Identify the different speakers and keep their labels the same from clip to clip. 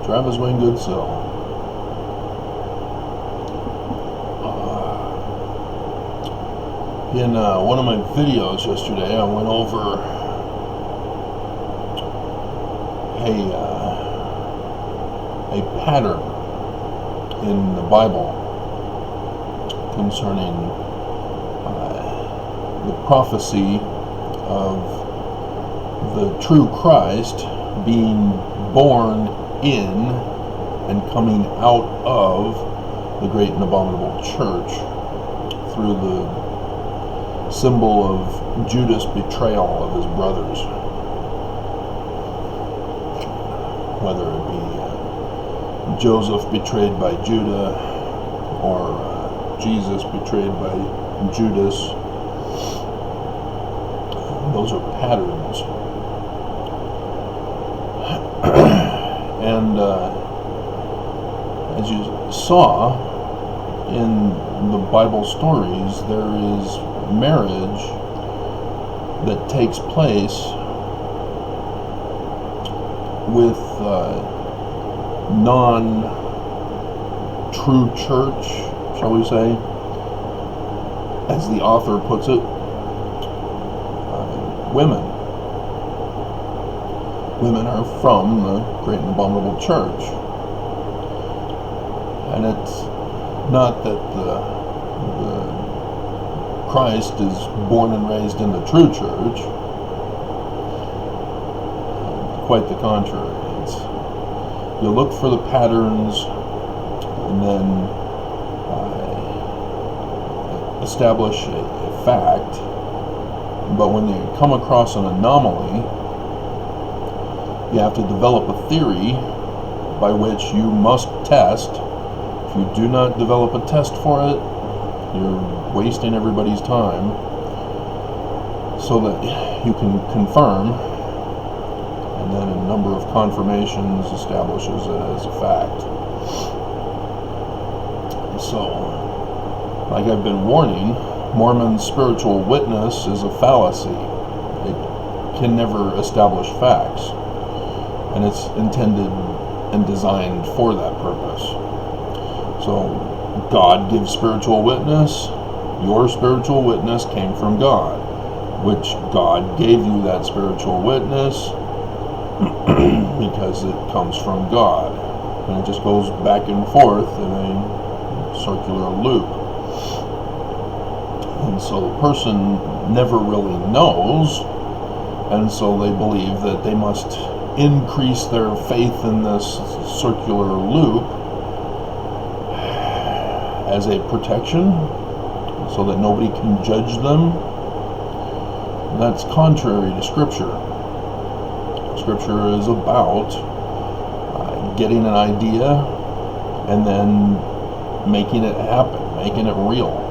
Speaker 1: Travis Wayne Goodsill. In one of my videos yesterday, I went over a pattern in the Bible concerning the prophecy of the true Christ being born in and coming out of the great and abominable church through the symbol of Judas' betrayal of his brothers, whether it be Joseph betrayed by Judah or Jesus betrayed by Judas. Those are patterns. And as you saw in the Bible stories, there is marriage that takes place with non-true church, shall we say, as the author puts it, women. Women are from the great and abominable church. And it's not that the Christ is born and raised in the true church. Quite the contrary. You look for the patterns and then establish a fact, but when you come across an anomaly, you have to develop a theory by which you must test. If you do not develop a test for it, you're wasting everybody's time, so that you can confirm, and then a number of confirmations establishes it as a fact. So, like I've been warning, Mormon spiritual witness is a fallacy. It can never establish facts, and it's intended and designed for that purpose. So, God gives spiritual witness. Your spiritual witness came from God, which God gave you that spiritual witness because it comes from God, and it just goes back and forth in a circular loop. And so the person never really knows, and so they believe that they must increase their faith in this circular loop as a protection, so that nobody can judge them. That's contrary to Scripture. Scripture is about getting an idea and then making it happen, making it real.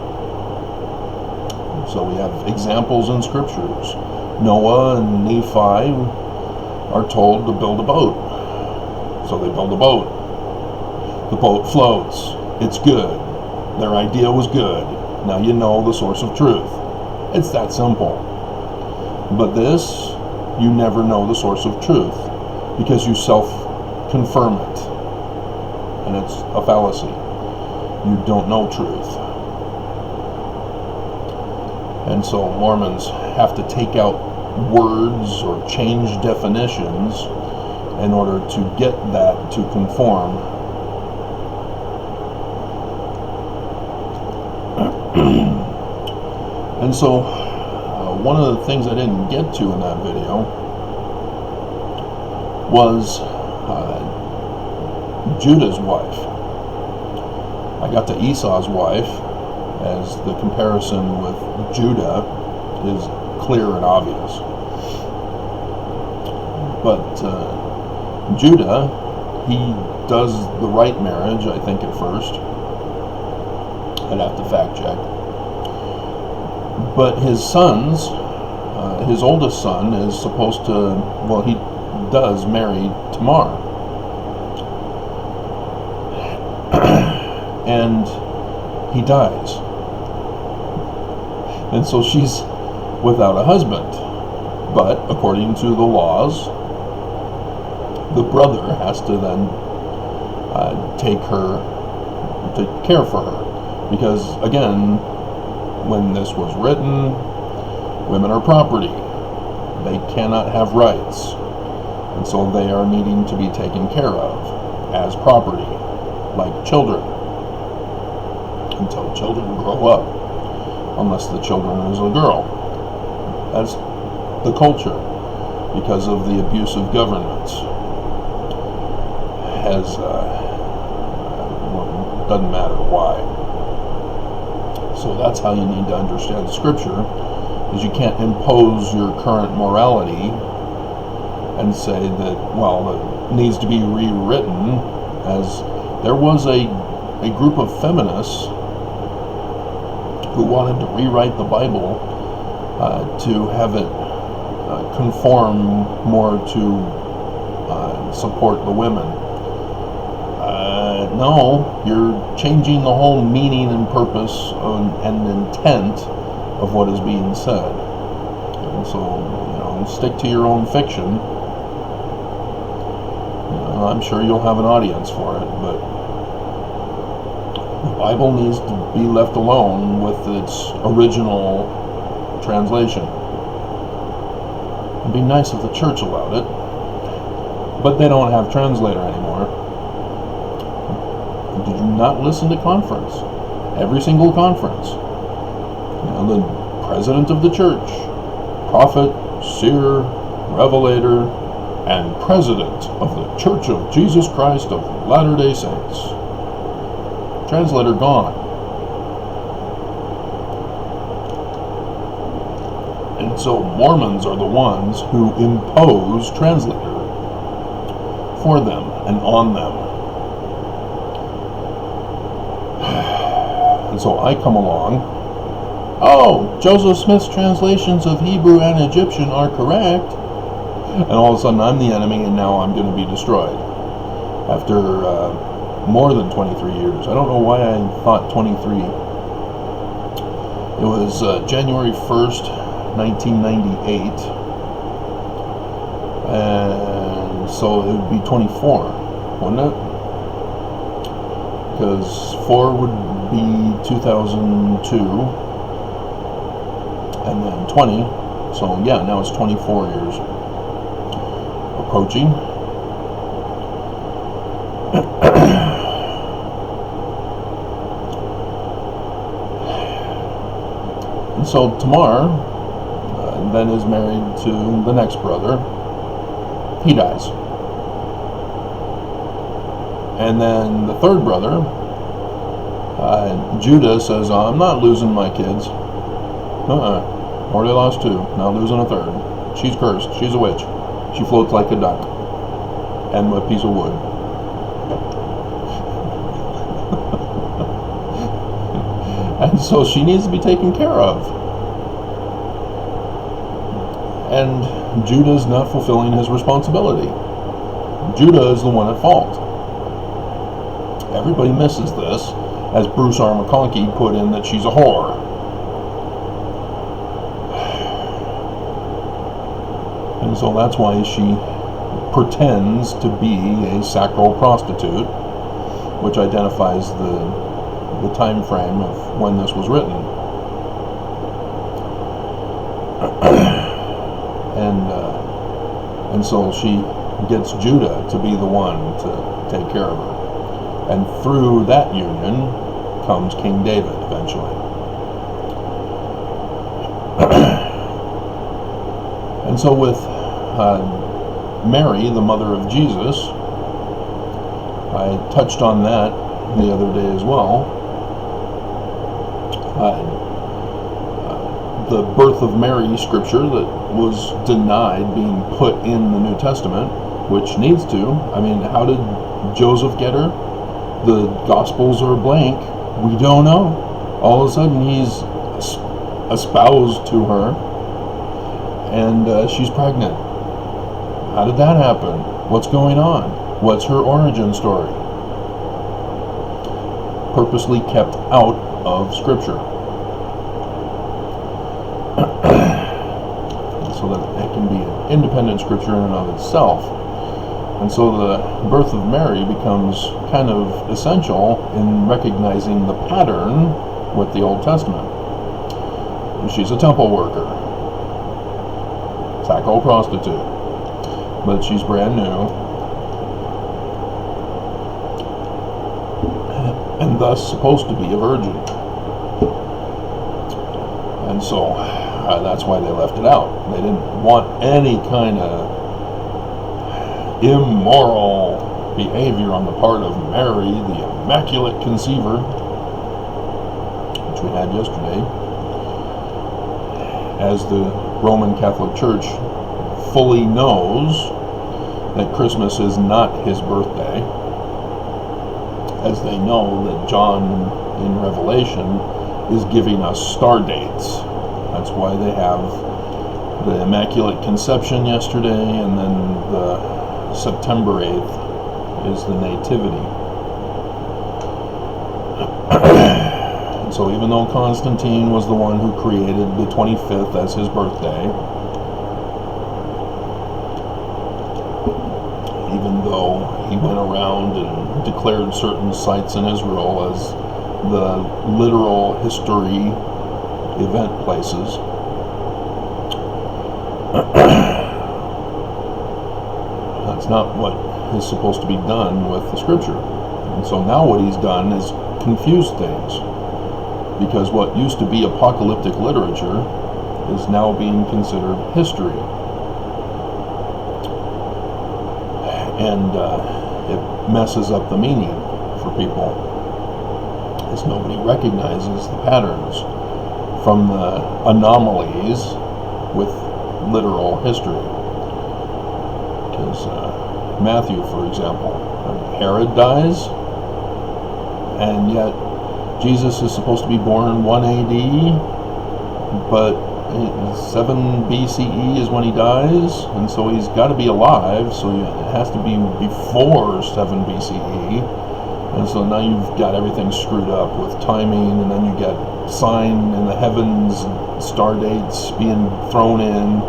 Speaker 1: So we have examples in Scriptures. Noah and Nephi are told to build a boat. So they build a boat. The boat floats. It's good. Their idea was good. Now you know the source of truth. It's that simple. But this, you never know the source of truth because you self-confirm it. And it's a fallacy. You don't know truth. And so Mormons have to take out words or change definitions in order to get that to conform. And so one of the things I didn't get to in that video was Judah's wife. I got to Esau's wife, as the comparison with Judah is clear and obvious. But Judah, he does the right marriage, I think, at first. I'd have to fact check. But his sons, his oldest son is supposed to, well, he does marry Tamar. And he dies. And so she's without a husband. But according to the laws, the brother has to then take her, to care for her. Because, again, when this was written, women are property. They cannot have rights. And so they are needing to be taken care of as property, like children, until children grow up, unless the children is a girl. That's the culture, because of the abuse of government. Doesn't matter why. So that's how you need to understand Scripture, is you can't impose your current morality and say that, well, it needs to be rewritten, as there was a group of feminists who wanted to rewrite the Bible to have it conform more to support the women. No, you're changing the whole meaning and purpose and intent of what is being said. And so, stick to your own fiction. I'm sure you'll have an audience for it, but the Bible needs to be left alone with its original translation. It'd be nice if the church allowed it, but they don't have translator anymore. Did you not listen to conference? Every single conference. The president of the church, prophet, seer, revelator, and president of the Church of Jesus Christ of Latter-day Saints. Translator gone. And so Mormons are the ones who impose translator for them and on them. And so I come along, oh, Joseph Smith's translations of Hebrew and Egyptian are correct. And all of a sudden I'm the enemy, and now I'm going to be destroyed. After more than 23 years. I don't know why I thought 23. It was January 1st, 1998. And so it would be 24, wouldn't it? Because 4 would be 2002. And then 20. So yeah, now it's 24 years. Approaching. And so Tamar then is married to the next brother. He dies. And then the third brother, Judah, says, I'm not losing my kids. Already lost 2, now losing a third. She's cursed. She's a witch. She floats like a duck and a piece of wood. And so she needs to be taken care of. And Judah's not fulfilling his responsibility. Judah is the one at fault. Everybody misses this, as Bruce R. McConkie put in that she's a whore. And so that's why she pretends to be a sacral prostitute, which identifies the time frame of when this was written. And so she gets Judah to be the one to take care of her. And through that union comes King David eventually. And so with Mary, the mother of Jesus, I touched on that the other day as well. The birth of Mary scripture that was denied being put in the New Testament, which needs to. I mean, how did Joseph get her? The Gospels are blank. We don't know. All of a sudden he's espoused to her, and she's pregnant. How did that happen? What's going on? What's her origin story? Purposely kept out of Scripture. So that it can be an independent Scripture in and of itself. And so the birth of Mary becomes kind of essential in recognizing the pattern with the Old Testament. She's a temple worker, sacco prostitute, but she's brand new, and thus supposed to be a virgin. And so that's why they left it out. They didn't want any kind of immoral behavior on the part of Mary, the Immaculate Conceiver, which we had yesterday, as the Roman Catholic Church fully knows that Christmas is not his birthday, as they know that John in Revelation is giving us star dates. That's why they have the Immaculate Conception yesterday, and then the September 8th is the Nativity. And so even though Constantine was the one who created the 25th as his birthday, even though he went around and declared certain sites in Israel as the literal history event places, that's not what is supposed to be done with the scripture. And so now what he's done is confused things, because what used to be apocalyptic literature is now being considered history. And it messes up the meaning for people, as nobody recognizes the patterns from the anomalies with literal history. Because Matthew, for example, Herod dies, and yet Jesus is supposed to be born 1 AD, but 7 BCE is when he dies, and so he's got to be alive, so it has to be before 7 BCE, and so now you've got everything screwed up with timing, and then you get sign in the heavens, star dates being thrown in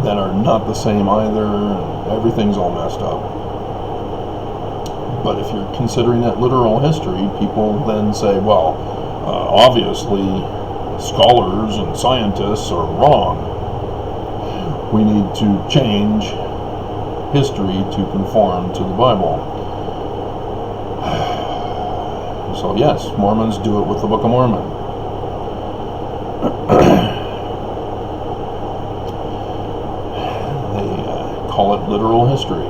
Speaker 1: that are not the same either, and everything's all messed up. But if you're considering it literal history, people then say, well, obviously scholars and scientists are wrong. We need to change history to conform to the Bible. So yes, Mormons do it with the Book of Mormon. They call it literal history.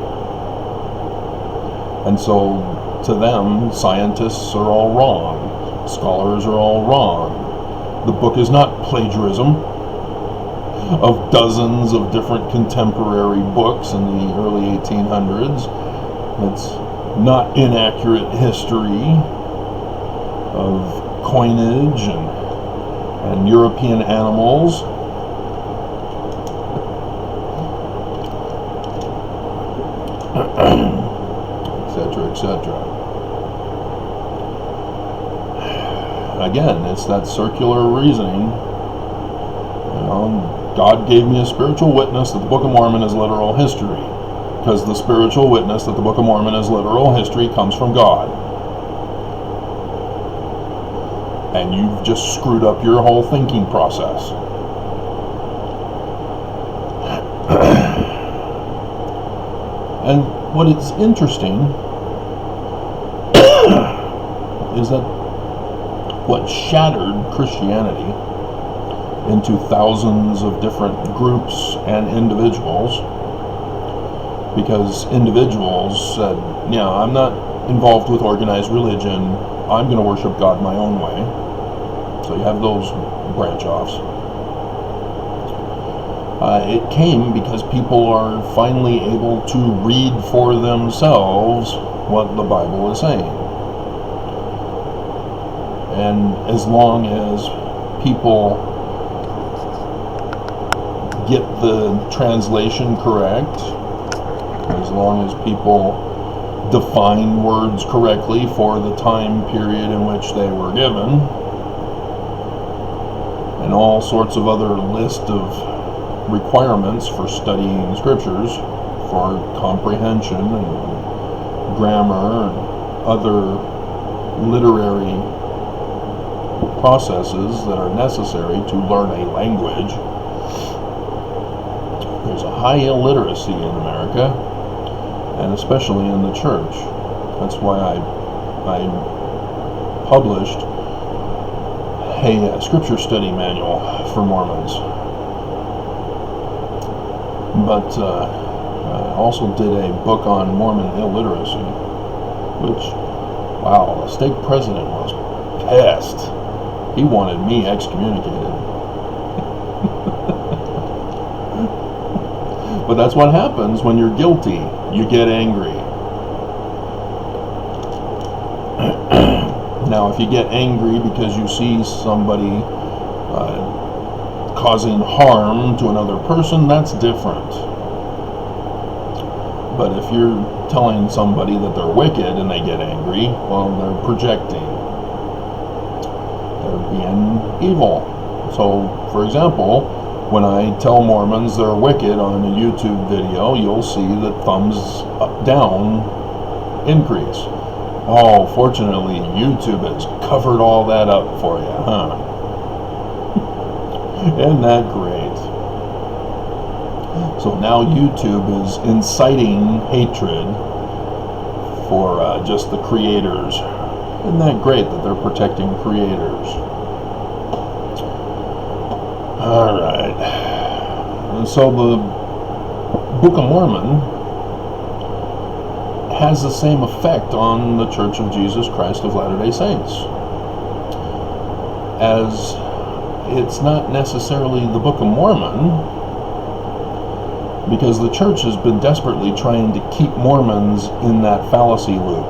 Speaker 1: And so to them, scientists are all wrong. Scholars are all wrong. The book is not plagiarism of dozens of different contemporary books in the early 1800s. It's not inaccurate history of coinage and European animals. Etc., etc. Again, it's that circular reasoning. You know, God gave me a spiritual witness that the Book of Mormon is literal history, because the spiritual witness that the Book of Mormon is literal history comes from God. And you've just screwed up your whole thinking process. And what is interesting is that what shattered Christianity into thousands of different groups and individuals, because individuals said, yeah, I'm not involved with organized religion, I'm going to worship God my own way. So you have those branch offs. It came because people are finally able to read for themselves what the Bible is saying. And as long as people get the translation correct, as long as people define words correctly for the time period in which they were given, and all sorts of other list of requirements for studying scriptures for comprehension and grammar and other literary processes that are necessary to learn a language. There's a high illiteracy in America, and especially in the church. That's why I published a scripture study manual for Mormons. But I also did a book on Mormon illiteracy, which, wow, the stake president was pissed. He wanted me excommunicated. But that's what happens when you're guilty. You get angry. Now, if you get angry because you see somebody causing harm to another person, that's different. But if you're telling somebody that they're wicked and they get angry, well, they're projecting. They're being evil. So, for example, when I tell Mormons they're wicked on a YouTube video, you'll see the thumbs up, down increase. Oh, fortunately, YouTube has covered all that up for you, huh? Isn't that great? So now YouTube is inciting hatred for just the creators. Isn't that great that they're protecting creators? Alright. And so the Book of Mormon has the same effect on the Church of Jesus Christ of Latter-day Saints. As it's not necessarily the Book of Mormon, because the church has been desperately trying to keep Mormons in that fallacy loop.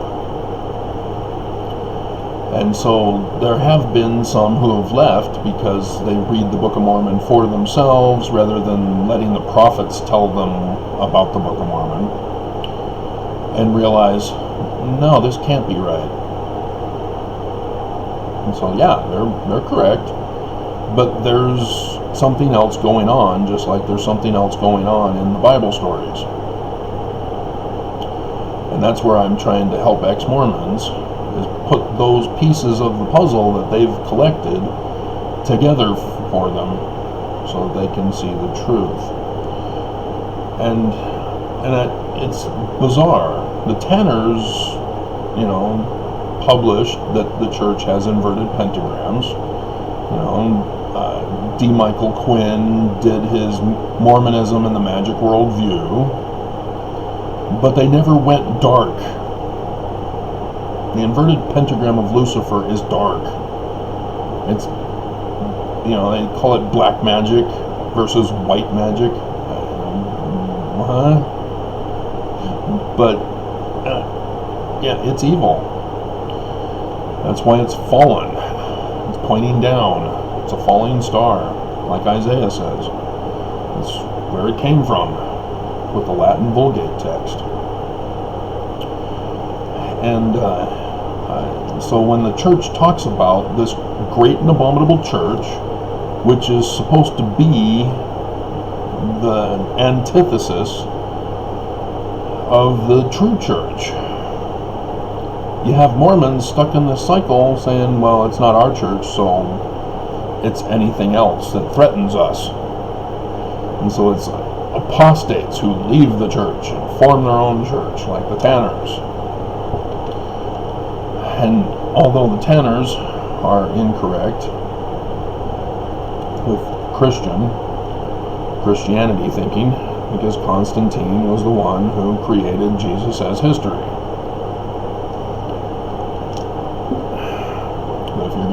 Speaker 1: And so there have been some who have left because they read the Book of Mormon for themselves rather than letting the prophets tell them about the Book of Mormon, and realize, no, this can't be right. And so yeah, they're correct, but there's something else going on, just like there's something else going on in the Bible stories. And that's where I'm trying to help ex-Mormons, is put those pieces of the puzzle that they've collected together for them so that they can see the truth. And it's bizarre. The Tanners, published that the church has inverted pentagrams. D. Michael Quinn did his Mormonism and the Magic Worldview, but they never went dark. The inverted pentagram of Lucifer is dark. It's, they call it black magic versus white magic. But, yeah, it's evil. That's why it's fallen. It's pointing down. It's a falling star, like Isaiah says. That's where it came from, with the Latin Vulgate text. And so when the church talks about this great and abominable church, which is supposed to be the antithesis of the true church, you have Mormons stuck in this cycle saying, well, it's not our church, so it's anything else that threatens us. And so it's apostates who leave the church and form their own church, like the Tanners. And although the Tanners are incorrect with Christianity thinking, because Constantine was the one who created Jesus as history.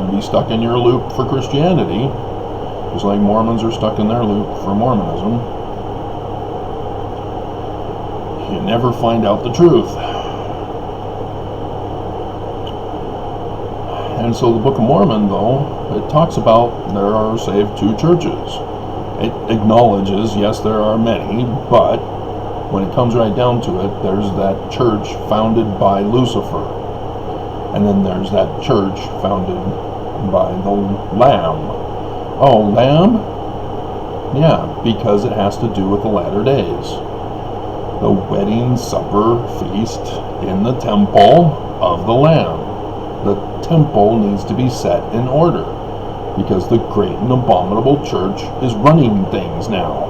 Speaker 1: Be stuck in your loop for Christianity, just like Mormons are stuck in their loop for Mormonism, you never find out the truth. And so the Book of Mormon, though, it talks about there are saved two churches. It acknowledges, yes, there are many, but when it comes right down to it, there's that church founded by Lucifer, and then there's that church founded by the Lamb. Oh, Lamb? Yeah, because it has to do with the latter days. the wedding supper feast in the temple of the Lamb. The temple needs to be set in order, because the great and abominable church is running things now.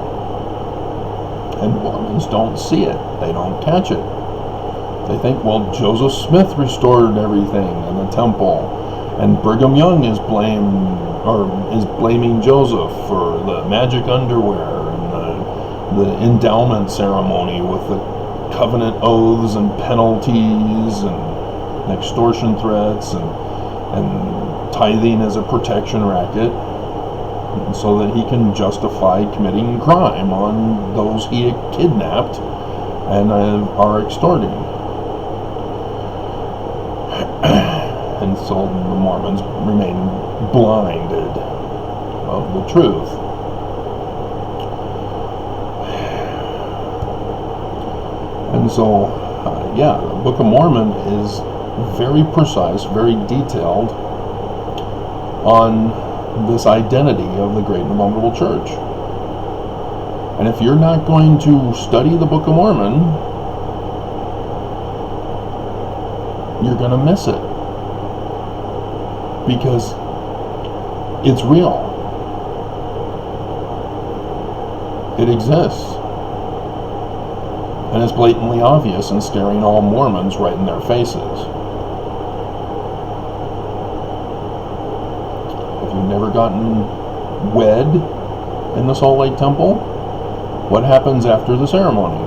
Speaker 1: And Mormons don't see it. They don't catch it. They think, well, Joseph Smith restored everything in the temple, and Brigham Young is blaming Joseph for the magic underwear and the endowment ceremony with the covenant oaths and penalties and extortion threats and tithing as a protection racket, so that he can justify committing crime on those he kidnapped and are extorting. And so the Mormons remain blinded of the truth. And so, the Book of Mormon is very precise, very detailed on this identity of the great and abominable church. And if you're not going to study the Book of Mormon, you're going to miss it, because it's real. It exists, and it's blatantly obvious and staring all Mormons right in their faces. Never gotten wed in the Salt Lake Temple? What happens after the ceremony?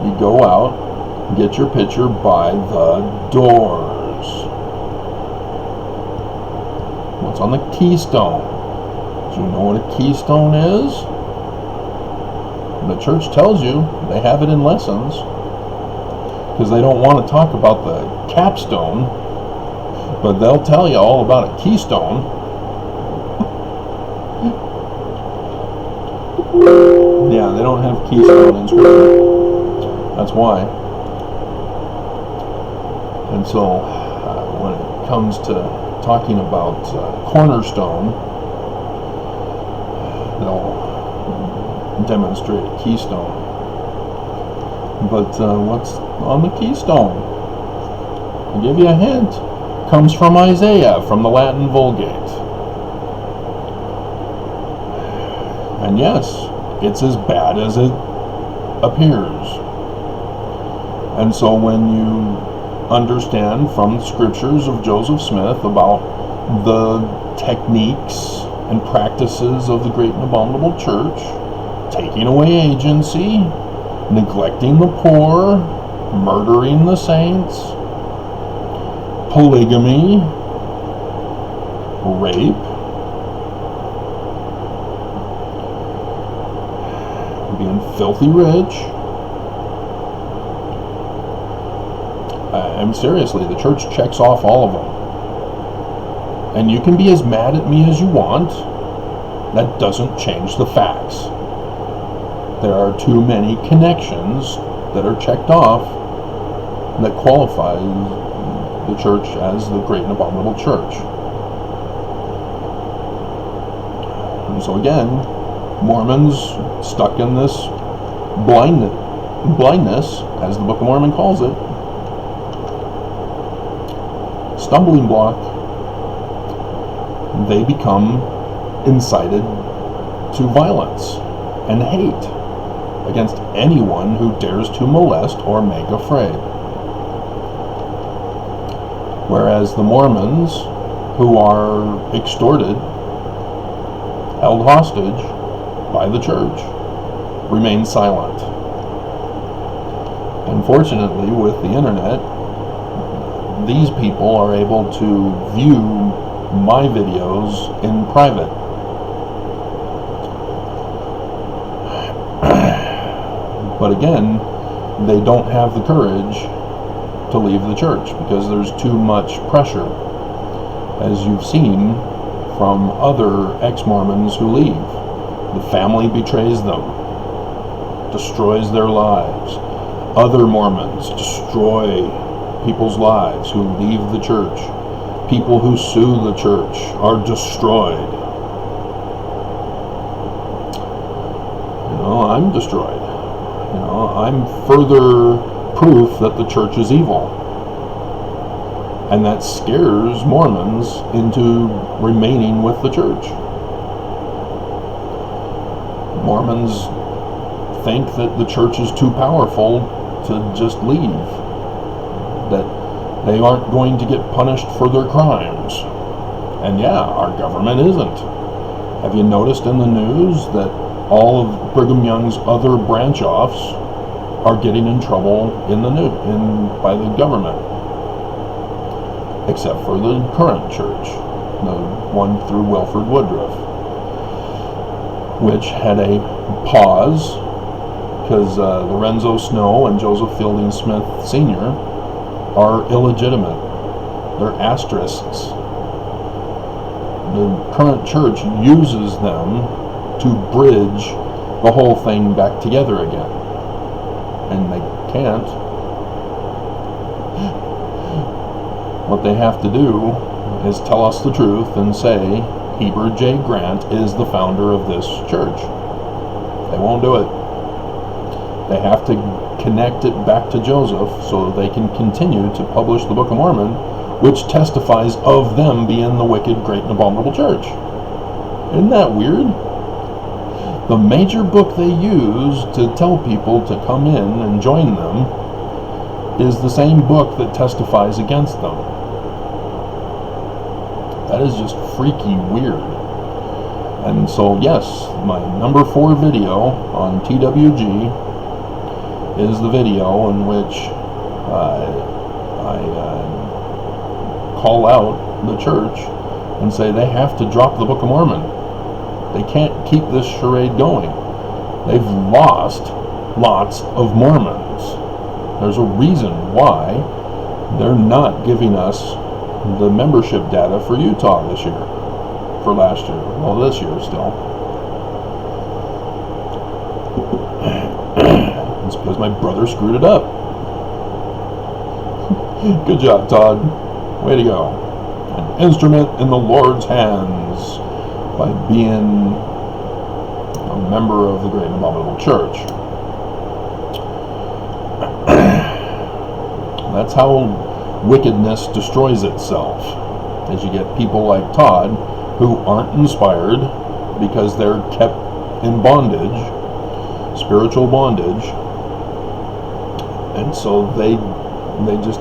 Speaker 1: You go out, get your picture by the doors. What's on the keystone? Do you know what a keystone is? The church tells you. They have it in lessons, because they don't want to talk about the capstone, but they'll tell you all about a keystone. Yeah, they don't have keystone in Scripture. That's why. And so, when it comes to talking about cornerstone, they'll demonstrate a keystone. But what's on the keystone? I'll give you a hint. Comes from Isaiah, from the Latin Vulgate. And yes, it's as bad as it appears. And so when you understand from the scriptures of Joseph Smith about the techniques and practices of the great and abominable church, taking away agency, neglecting the poor, murdering the saints, polygamy, rape, being filthy rich. I'm seriously, the church checks off all of them. And you can be as mad at me as you want. That doesn't change the facts. There are too many connections that are checked off that qualify the church as the great and abominable church. And so again, Mormons stuck in this blindness, as the Book of Mormon calls it, stumbling block, they become incited to violence and hate against anyone who dares to molest or make afraid. Whereas the Mormons, who are extorted, held hostage by the church, remain silent. Unfortunately, with the internet, these people are able to view my videos in private. But again, they don't have the courage to leave the church because there's too much pressure, as you've seen from other ex-Mormons who leave. The family betrays them, destroys their lives. Other Mormons destroy people's lives who leave the church. People who sue the church are destroyed. You know, I'm destroyed. You know, I'm further proof that the church is evil. And that scares Mormons into remaining with the church. Mormons think that the church is too powerful to just leave. That they aren't going to get punished for their crimes. And yeah, our government isn't. Have you noticed in the news that all of Brigham Young's other branch offs are getting in trouble by the government? Except for the current church, the one through Wilford Woodruff, which had a pause because Lorenzo Snow and Joseph Fielding Smith Sr. are illegitimate. They're asterisks. The current church uses them to bridge the whole thing back together again. And they can't. What they have to do is tell us the truth and say Heber J. Grant is the founder of this church. They won't do it. They have to connect it back to Joseph so they can continue to publish the Book of Mormon, which testifies of them being the wicked, great, and abominable church. Isn't that weird? The major book they use to tell people to come in and join them is the same book that testifies against them. That is just freaky weird. And so, yes, my number 4 video on TWG is the video in which I call out the church and say they have to drop the Book of Mormon. They can't keep this charade going. They've lost lots of Mormons. There's a reason why they're not giving us the membership data for Utah this year, for last year, well, this year still. It's because my brother screwed it up. Good job, Todd. Way to go. An instrument in the Lord's hands by being a member of the Great and Abominable Church. That's how wickedness destroys itself, as you get people like Todd who aren't inspired because they're kept in bondage, spiritual bondage, and so they just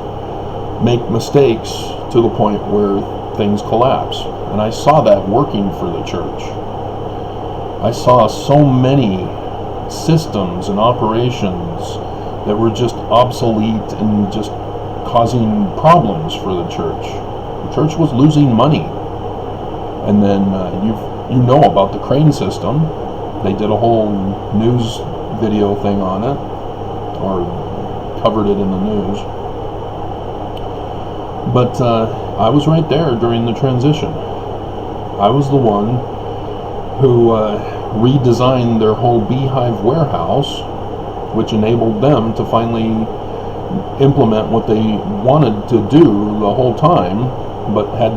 Speaker 1: make mistakes to the point where things collapse. And I saw that working for the church. I saw so many systems and operations that were just obsolete and just causing problems for the church. The church was losing money. And then you know about the crane system. They did a whole news video thing on it, or covered it in the news. But I was right there during the transition. I was the one who redesigned their whole beehive warehouse, which enabled them to finally implement what they wanted to do the whole time, but had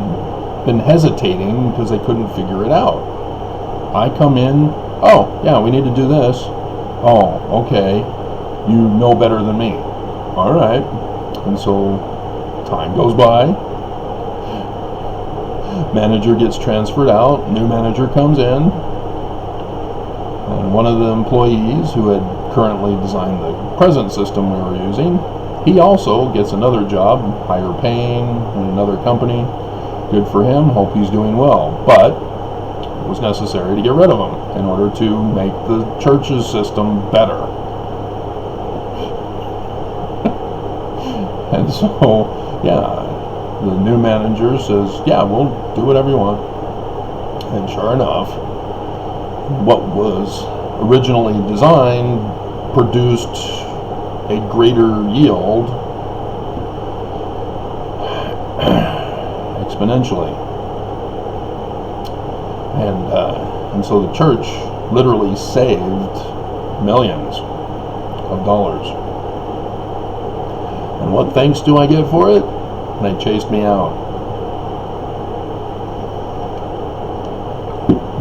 Speaker 1: been hesitating because they couldn't figure it out. I come in, oh, yeah, we need to do this. Oh, okay, you know better than me. All right. And so time goes by. Manager gets transferred out, new manager comes in, and one of the employees who had currently designed the present system we were using, he also gets another job, higher paying, in another company. Good for him, hope he's doing well. But it was necessary to get rid of him in order to make the church's system better. And so, yeah, the new manager says, yeah, we'll do whatever you want. And sure enough, what was originally designed produced a greater yield exponentially. And so the church literally saved millions of dollars. And what thanks do I get for it? They chased me out.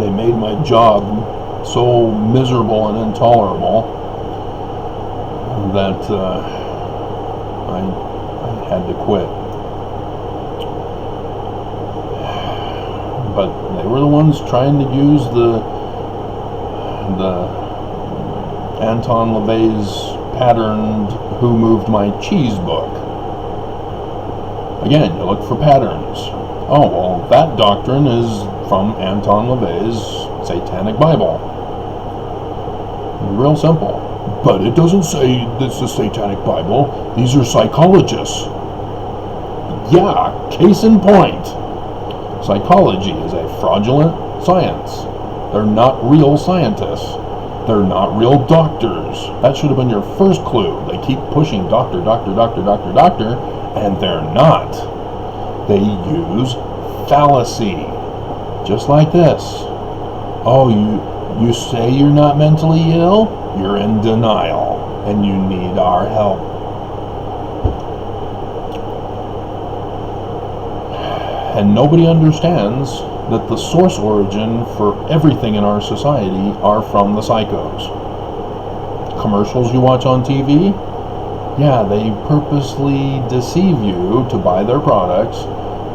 Speaker 1: They made my job so miserable and intolerable that I had to quit. But they were the ones trying to use the Anton LaVey's patterned Who Moved My Cheese book. Again, you look for patterns. Oh, well, that doctrine is from Anton LaVey's Satanic Bible. Real simple. But it doesn't say this is Satanic Bible. These are psychologists. Yeah, case in point. Psychology is a fraudulent science. They're not real scientists. They're not real doctors. That should have been your first clue. They keep pushing doctor, doctor, doctor, doctor, doctor, and they're not. They use fallacy. Just like this. Oh, you say you're not mentally ill? You're in denial, and you need our help. And nobody understands that the source origin for everything in our society are from the psychos. Commercials you watch on TV, yeah, they purposely deceive you to buy their products,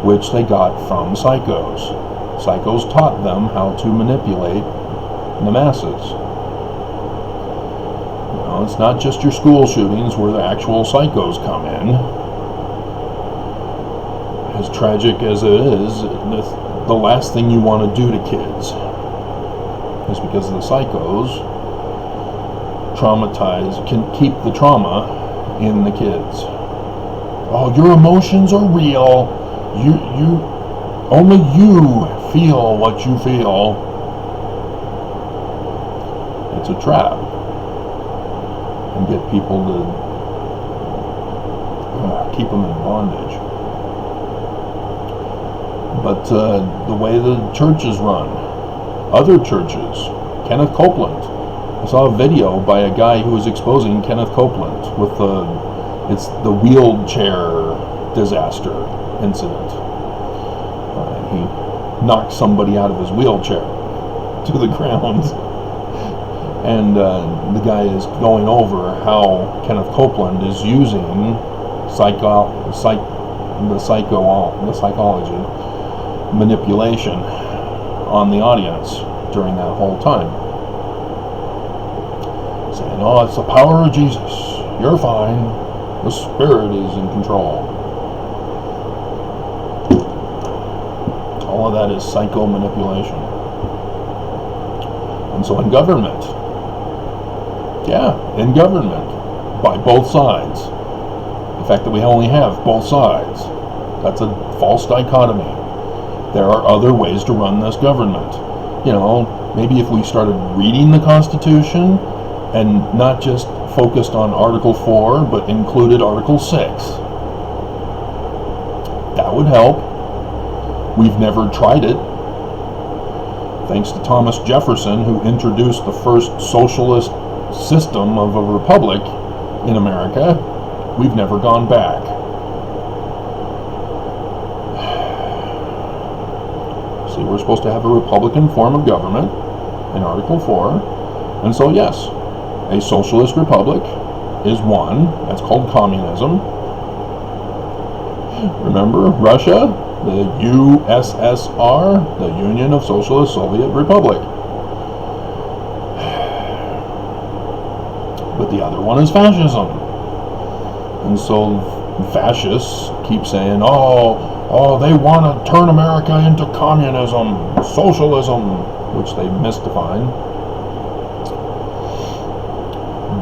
Speaker 1: which they got from psychos. Psychos taught them how to manipulate the masses. You know, it's not just your school shootings where the actual psychos come in. As tragic as it is, the last thing you want to do to kids is because the psychos can keep the trauma in the kids. Oh, your emotions are real. Only you feel what you feel. It's a trap. And get people to keep them in bondage. But the way the churches run, other churches, Kenneth Copeland. I saw a video by a guy who was exposing Kenneth Copeland with it's the wheelchair disaster incident. He knocked somebody out of his wheelchair to the ground. And the guy is going over how Kenneth Copeland is using the psychology manipulation on the audience during that whole time, saying, oh, it's the power of Jesus, you're fine, the Spirit is in control. All of that is psycho manipulation. And so in government, by both sides, the fact that we only have both sides, that's a false dichotomy. There are other ways to run this government. You know, maybe if we started reading the Constitution and not just focused on Article 4, but included Article 6. That would help. We've never tried it. Thanks to Thomas Jefferson, who introduced the first socialist system of a republic in America, we've never gone back. See, we're supposed to have a republican form of government in Article 4. And so, yes, a socialist republic is one. That's called communism. Remember, Russia, the USSR, the Union of Socialist Soviet Republic. But the other one is fascism. And so fascists keep saying, oh, they want to turn America into communism, socialism, which they misdefine.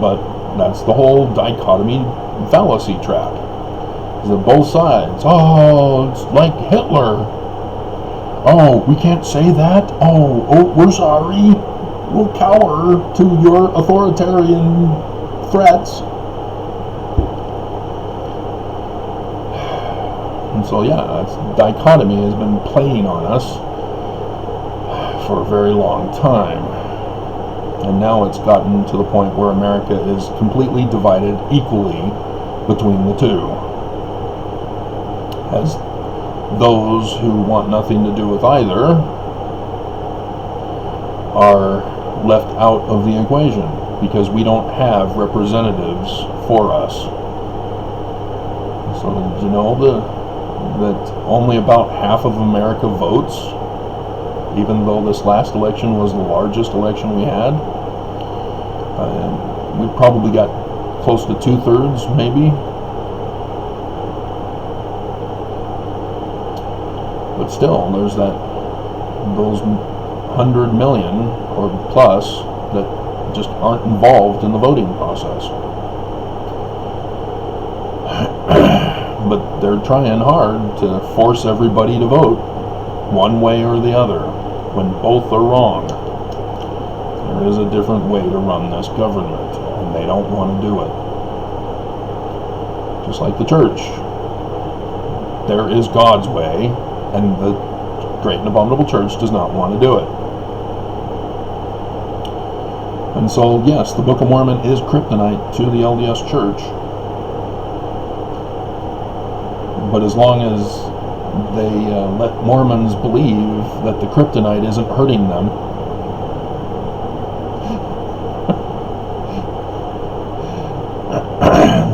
Speaker 1: But that's the whole dichotomy fallacy trap. The both sides. Oh, it's like Hitler. Oh, we can't say that. Oh, we're sorry. We'll cower to your authoritarian threats. And so, yeah, that's, dichotomy has been playing on us for a very long time. And now it's gotten to the point where America is completely divided equally between the two. As those who want nothing to do with either are left out of the equation. because we don't have representatives for us. So did you know that only about half of America votes, even though this last election was the largest election we had? We probably got close to 2/3, maybe. But still, there's those 100 million or plus that just aren't involved in the voting process. But they're trying hard to force everybody to vote one way or the other, when both are wrong. There is a different way to run this government, and they don't want to do it. Just like the church. There is God's way, and the Great and Abominable Church does not want to do it. And so, yes, the Book of Mormon is kryptonite to the LDS Church. But as long as they let Mormons believe that the kryptonite isn't hurting them,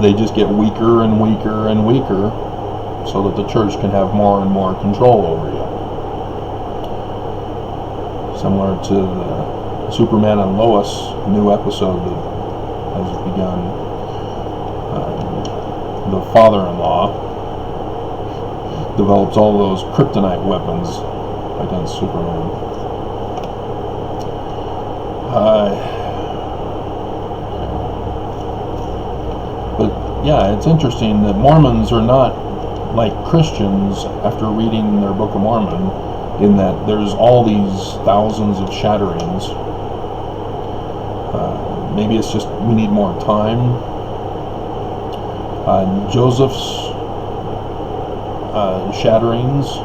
Speaker 1: they just get weaker and weaker and weaker, so that the church can have more and more control over you. Similar to the Superman and Lois new episode that has begun. The father-in-law develops all those kryptonite weapons against Superman. But yeah, it's interesting that Mormons are not like Christians after reading their Book of Mormon, in that there's all these thousands of shatterings. Maybe it's just we need more time. Joseph's shatterings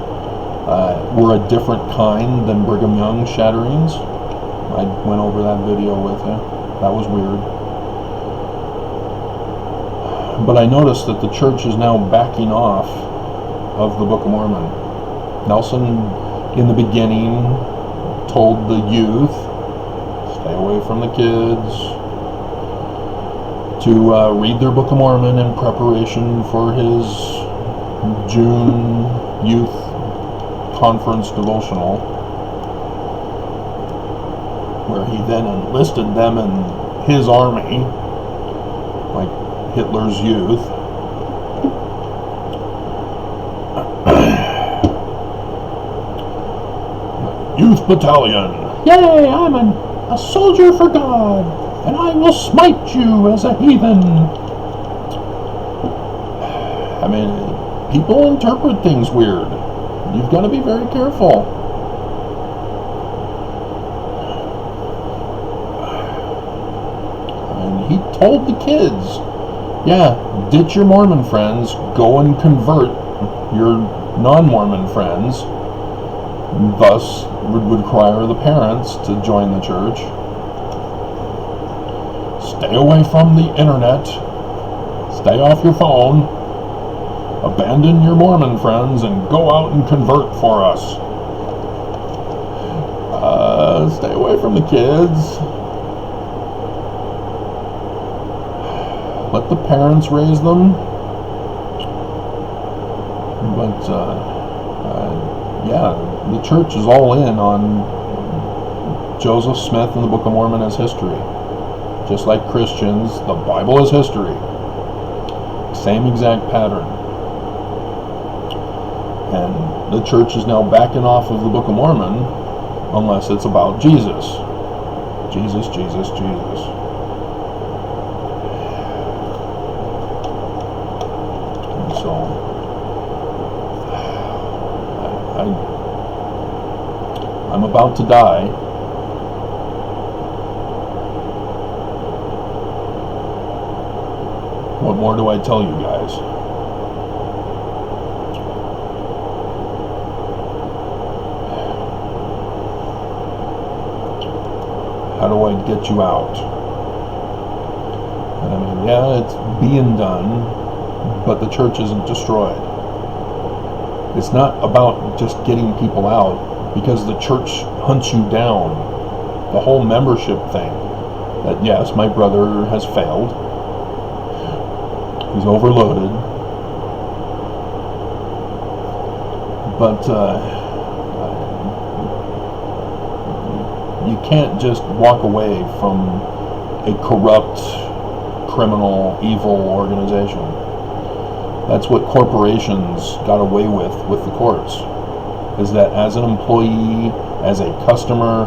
Speaker 1: were a different kind than Brigham Young's shatterings. I went over that video with you. That was weird. But I noticed that the church is now backing off of the Book of Mormon. Nelson, in the beginning, told the youth, stay away from the kids, to read their Book of Mormon in preparation for his June youth conference devotional, where he then enlisted them in his army, like Hitler's youth. Youth battalion. Yay, I'm a soldier for God, and I will smite you as a heathen. I mean, people interpret things weird. You've got to be very careful. And he told the kids, yeah, ditch your Mormon friends, go and convert your non-Mormon friends. Thus would require the parents to join the church. Stay away from the internet. Stay off your phone. Abandon your Mormon friends and go out and convert for us. Stay away from the kids. Let the parents raise them. But, yeah, the church is all in on Joseph Smith and the Book of Mormon as history. Just like Christians, the Bible is history. Same exact pattern. And the church is now backing off of the Book of Mormon unless it's about Jesus. Jesus, Jesus, Jesus. And so, I'm about to die. What more do I tell you guys? How do I get you out? And I mean, yeah, it's being done, but the church isn't destroyed. It's not about just getting people out, because the church hunts you down. The whole membership thing. that yes, my brother has failed. He's overloaded. But you can't just walk away from a corrupt, criminal, evil organization. That's what corporations got away with the courts, is that as an employee, as a customer,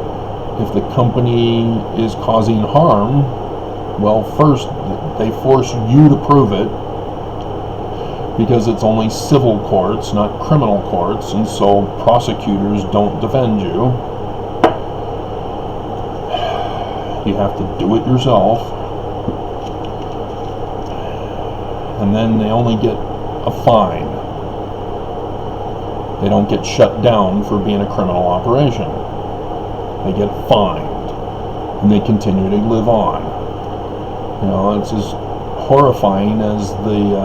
Speaker 1: if the company is causing harm, well, first they force you to prove it, because it's only civil courts, not criminal courts, and so prosecutors don't defend you. You have to do it yourself. And then they only get a fine. They don't get shut down for being a criminal operation. They get fined, and they continue to live on. You know, it's as horrifying as the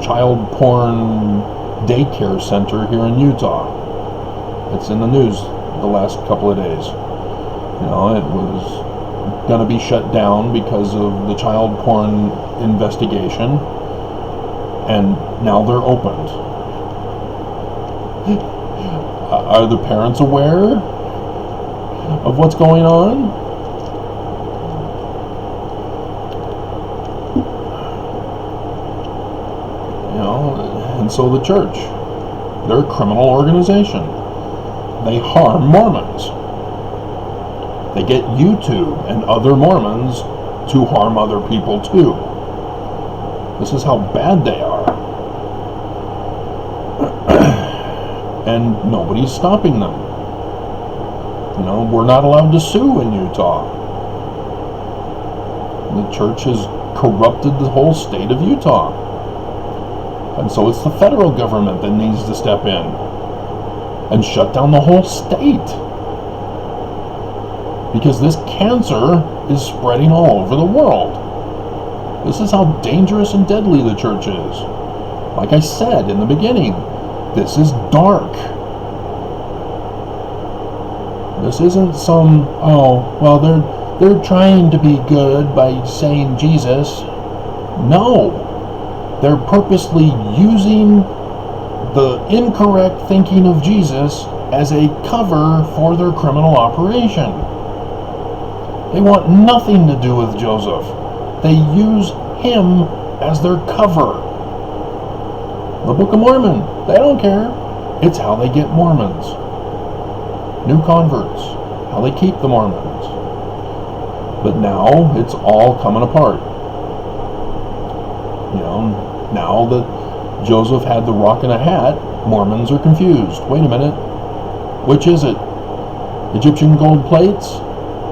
Speaker 1: child porn daycare center here in Utah. It's in the news the last couple of days. You know, it was going to be shut down because of the child porn investigation, and now they're opened. Are the parents aware of what's going on? You know, and so the church, they're a criminal organization. They harm Mormons. They get YouTube and other Mormons to harm other people too. This is how bad they are. And nobody's stopping them. You know, we're not allowed to sue in Utah. The church has corrupted the whole state of Utah. And so it's the federal government that needs to step in and shut down the whole state. Because this cancer is spreading all over the world. This is how dangerous and deadly the church is. Like I said in the beginning, this is dark. This isn't some, oh, well, they're trying to be good by saying Jesus. No. They're purposely using the incorrect thinking of Jesus as a cover for their criminal operation. They want nothing to do with Joseph. They use him as their cover. The Book of Mormon, they don't care. It's how they get Mormons. New converts, how they keep the Mormons. But now it's all coming apart. You know, now that Joseph had the rock and a hat, Mormons are confused. Wait a minute, which is it? Egyptian gold plates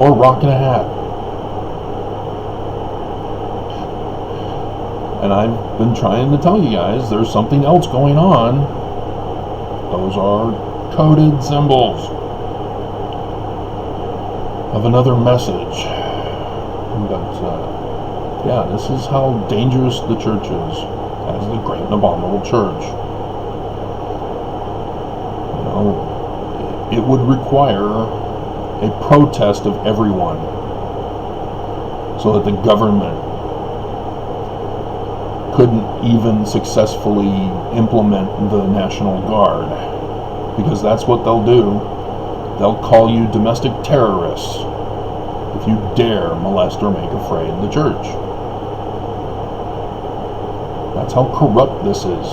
Speaker 1: or rock and a hat? And I've been trying to tell you guys there's something else going on. Those are coded symbols of another message. But yeah, this is how dangerous the church is, as the great and abominable church. You know, it would require a protest of everyone so that the government couldn't even successfully implement the National Guard, because that's what they'll do. They'll call you domestic terrorists if you dare molest or make afraid the church. That's how corrupt this is.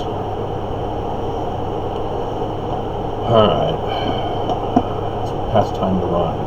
Speaker 1: Alright, it's past time to run.